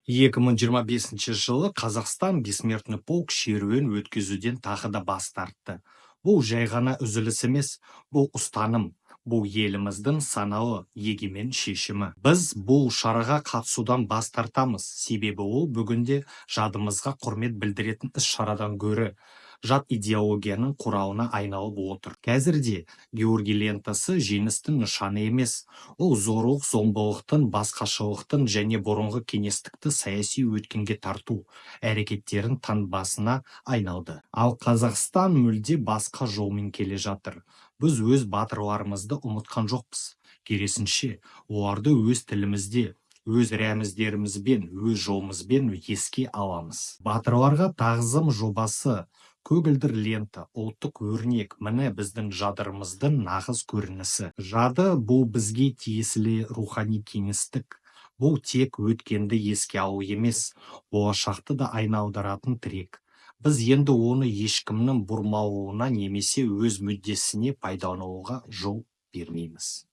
2025 жылы Қазақстан бессмертный полк шеруін өткізуден тағы да бас тартты. Бұл жай ғана үзіліс емес, бұл ұстаным, бұл еліміздің саналы егемен шешімі. Біз бұл шараға қатысудан бас тартамыз, себебі ол бүгінде жадымызға құрмет білдіретін іс-шарадан гөрі жат идеологияның құралына айналып отыр. Қазірде Георгий лентасы жеңістің нышаны емес, ол зорлық, зомбылықтың, басқашылықтың және бұрынғы кеңестікті саяси өткенге тарту әрекеттерін таңбасына айналды. Ал Қазақстан мүлде басқа жолмен келе жатыр. Біз өз батырларымызды ұмытқан жоқпыз. Керісінше, оларды өз тілімізде, өз рәміздерімізбен, өз жолымызбен еске аламыз. Батырларға тағзым жобасы көгілдір лента, ұлттық өрнек, міне біздің жадырымыздың нағыз көрінісі. Жады бұл бізге тиесілі рухани кеңістік. Бұл тек өткенді еске алу емес, болашақты да айналдыратын тірек. Біз енді оны ешкімнің бұрмалауына немесе өз мүддесіне пайдалануға жол бермейміз.